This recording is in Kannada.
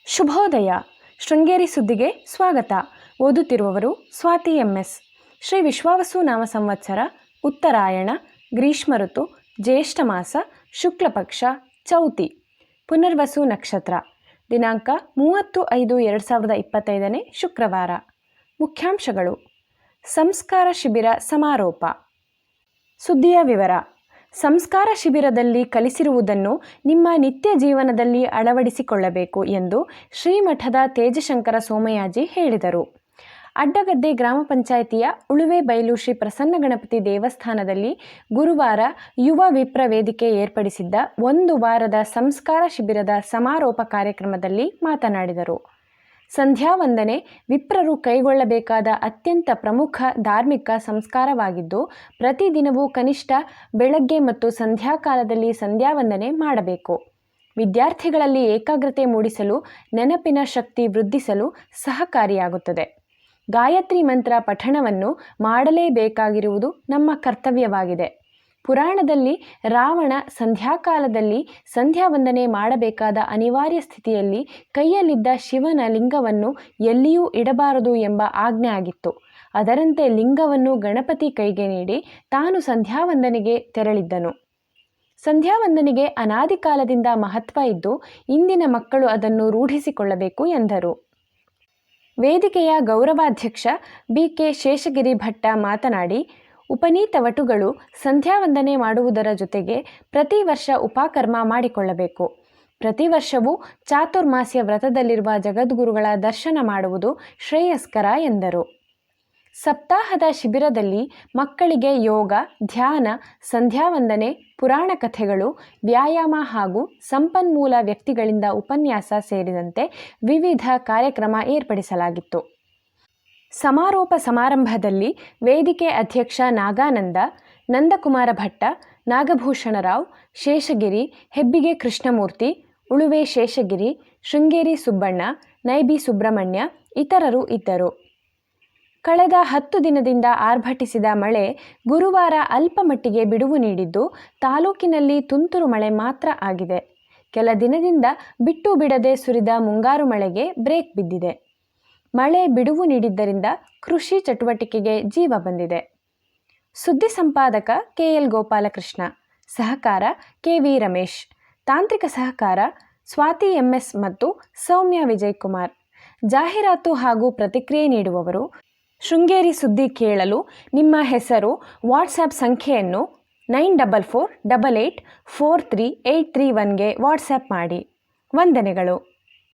ಶುಭೋದಯ. ಶೃಂಗೇರಿ ಸುದ್ದಿಗೆ ಸ್ವಾಗತ. ಓದುತ್ತಿರುವವರು ಸ್ವಾತಿ MS. ಶ್ರೀ ವಿಶ್ವಾವಸು ನಾಮ ಸಂವತ್ಸರ, ಉತ್ತರಾಯಣ, ಗ್ರೀಷ್ಮ ಋತು, ಜ್ಯೇಷ್ಠ ಮಾಸ, ಶುಕ್ಲ ಪಕ್ಷ, ಚೌತಿ, ಪುನರ್ವಸು ನಕ್ಷತ್ರ. ದಿನಾಂಕ 30/5/2025 ಶುಕ್ರವಾರ. ಮುಖ್ಯಾಂಶಗಳು: ಸಂಸ್ಕಾರ ಶಿಬಿರ ಸಮಾರೋಪ. ಸುದ್ದಿಯ ವಿವರ. ಸಂಸ್ಕಾರ ಶಿಬಿರದಲ್ಲಿ ಕಲಿಸಿರುವುದನ್ನು ನಿಮ್ಮ ನಿತ್ಯ ಜೀವನದಲ್ಲಿ ಅಳವಡಿಸಿಕೊಳ್ಳಬೇಕು ಎಂದು ಶ್ರೀಮಠದ ತೇಜಶಂಕರ ಸೋಮಯಾಜಿ ಹೇಳಿದರು. ಅಡ್ಡಗದ್ದೆ ಗ್ರಾಮ ಪಂಚಾಯಿತಿಯ ಉಳುವೆಬೈಲು ಶ್ರೀ ಪ್ರಸನ್ನ ಗಣಪತಿ ದೇವಸ್ಥಾನದಲ್ಲಿ ಗುರುವಾರ ಯುವ ವಿಪ್ರ ವೇದಿಕೆ ಏರ್ಪಡಿಸಿದ್ದ 1 ವಾರದ ಸಂಸ್ಕಾರ ಶಿಬಿರದ ಸಮಾರೋಪ ಕಾರ್ಯಕ್ರಮದಲ್ಲಿ ಮಾತನಾಡಿದರು. ಸಂಧ್ಯಾ ವಂದನೆ ವಿಪ್ರರು ಕೈಗೊಳ್ಳಬೇಕಾದ ಅತ್ಯಂತ ಪ್ರಮುಖ ಧಾರ್ಮಿಕ ಸಂಸ್ಕಾರವಾಗಿದ್ದು, ಪ್ರತಿದಿನವೂ ಕನಿಷ್ಠ ಬೆಳಗ್ಗೆ ಮತ್ತು ಸಂಧ್ಯಾಕಾಲದಲ್ಲಿ ಸಂಧ್ಯಾ ವಂದನೆ ಮಾಡಬೇಕು. ವಿದ್ಯಾರ್ಥಿಗಳಲ್ಲಿ ಏಕಾಗ್ರತೆ ಮೂಡಿಸಲು, ನೆನಪಿನ ಶಕ್ತಿ ವೃದ್ಧಿಸಲು ಸಹಕಾರಿಯಾಗುತ್ತದೆ. ಗಾಯತ್ರಿ ಮಂತ್ರ ಪಠಣವನ್ನು ಮಾಡಲೇಬೇಕಾಗಿರುವುದು ನಮ್ಮ ಕರ್ತವ್ಯವಾಗಿದೆ. ಪುರಾಣದಲ್ಲಿ ರಾವಣ ಸಂಧ್ಯಾಕಾಲದಲ್ಲಿ ಸಂಧ್ಯಾ ವಂದನೆ ಮಾಡಬೇಕಾದ ಅನಿವಾರ್ಯ ಸ್ಥಿತಿಯಲ್ಲಿ ಕೈಯಲ್ಲಿದ್ದ ಶಿವನ ಲಿಂಗವನ್ನು ಎಲ್ಲಿಯೂ ಇಡಬಾರದು ಎಂಬ ಆಜ್ಞೆ ಆಗಿತ್ತು. ಅದರಂತೆ ಲಿಂಗವನ್ನು ಗಣಪತಿ ಕೈಗೆ ನೀಡಿ ತಾನು ಸಂಧ್ಯಾವಂದನೆಗೆ ತೆರಳಿದ್ದನು. ಸಂಧ್ಯಾವಂದನೆಗೆ ಅನಾದಿ ಕಾಲದಿಂದ ಮಹತ್ವ ಇದ್ದು, ಇಂದಿನ ಮಕ್ಕಳು ಅದನ್ನು ರೂಢಿಸಿಕೊಳ್ಳಬೇಕು ಎಂದರು. ವೇದಿಕೆಯ ಗೌರವಾಧ್ಯಕ್ಷ BK ಶೇಷಗಿರಿ ಭಟ್ಟ ಮಾತನಾಡಿ, ಉಪನೀತ ವಟುಗಳು ಸಂಧ್ಯಾವಂದನೆ ಮಾಡುವುದರ ಜೊತೆಗೆ ಪ್ರತಿ ವರ್ಷ ಉಪಕರ್ಮ ಮಾಡಿಕೊಳ್ಳಬೇಕು. ಪ್ರತಿ ವರ್ಷವೂ ಚಾತುರ್ಮಾಸ್ಯ ವ್ರತದಲ್ಲಿರುವ ಜಗದ್ಗುರುಗಳ ದರ್ಶನ ಮಾಡುವುದು ಶ್ರೇಯಸ್ಕರ ಎಂದರು. ಸಪ್ತಾಹದ ಶಿಬಿರದಲ್ಲಿ ಮಕ್ಕಳಿಗೆ ಯೋಗ, ಧ್ಯಾನ, ಸಂಧ್ಯಾವಂದನೆ, ಪುರಾಣ ಕಥೆಗಳು, ವ್ಯಾಯಾಮ ಹಾಗೂ ಸಂಪನ್ಮೂಲ ವ್ಯಕ್ತಿಗಳಿಂದ ಉಪನ್ಯಾಸ ಸೇರಿದಂತೆ ವಿವಿಧ ಕಾರ್ಯಕ್ರಮ ಏರ್ಪಡಿಸಲಾಗಿತ್ತು. ಸಮಾರೋಪ ಸಮಾರಂಭದಲ್ಲಿ ವೇದಿಕೆ ಅಧ್ಯಕ್ಷ ನಾಗಾನಂದ, ನಂದಕುಮಾರ ಭಟ್ಟ, ನಾಗಭೂಷಣರಾವ್, ಶೇಷಗಿರಿ, ಹೆಬ್ಬಿಗೆ ಕೃಷ್ಣಮೂರ್ತಿ, ಉಳುವೆ ಶೇಷಗಿರಿ, ಶೃಂಗೇರಿ ಸುಬ್ಬಣ್ಣ, ನೈಬಿ ಸುಬ್ರಹ್ಮಣ್ಯ ಇತರರು ಇದ್ದರು. ಕಳೆದ 10 ದಿನದಿಂದ ಆರ್ಭಟಿಸಿದ ಮಳೆ ಗುರುವಾರ ಅಲ್ಪ ಮಟ್ಟಿಗೆ ಬಿಡುವು ನೀಡಿದ್ದು, ತಾಲೂಕಿನಲ್ಲಿ ತುಂತುರು ಮಳೆ ಮಾತ್ರ ಆಗಿದೆ. ಕೆಲ ದಿನದಿಂದ ಬಿಟ್ಟು ಬಿಡದೆ ಸುರಿದ ಮುಂಗಾರು ಮಳೆಗೆ ಬ್ರೇಕ್ ಬಿದ್ದಿದೆ. ಮಳೆ ಬಿಡುವು ನೀಡಿದ್ದರಿಂದ ಕೃಷಿ ಚಟುವಟಿಕೆಗೆ ಜೀವ ಬಂದಿದೆ. ಸುದ್ದಿ ಸಂಪಾದಕ KL ಗೋಪಾಲಕೃಷ್ಣ, ಸಹಕಾರ KV ರಮೇಶ್, ತಾಂತ್ರಿಕ ಸಹಕಾರ ಸ್ವಾತಿ MS ಮತ್ತು ಸೌಮ್ಯ ವಿಜಯಕುಮಾರ್. ಜಾಹೀರಾತು ಹಾಗೂ ಪ್ರತಿಕ್ರಿಯೆ ನೀಡುವವರು ಶೃಂಗೇರಿ ಸುದ್ದಿ ಕೇಳಲು ನಿಮ್ಮ ಹೆಸರು, ವಾಟ್ಸ್ಆ್ಯಪ್ ಸಂಖ್ಯೆಯನ್ನು 9448843831ಗೆ ವಾಟ್ಸ್ಆ್ಯಪ್ ಮಾಡಿ. ವಂದನೆಗಳು.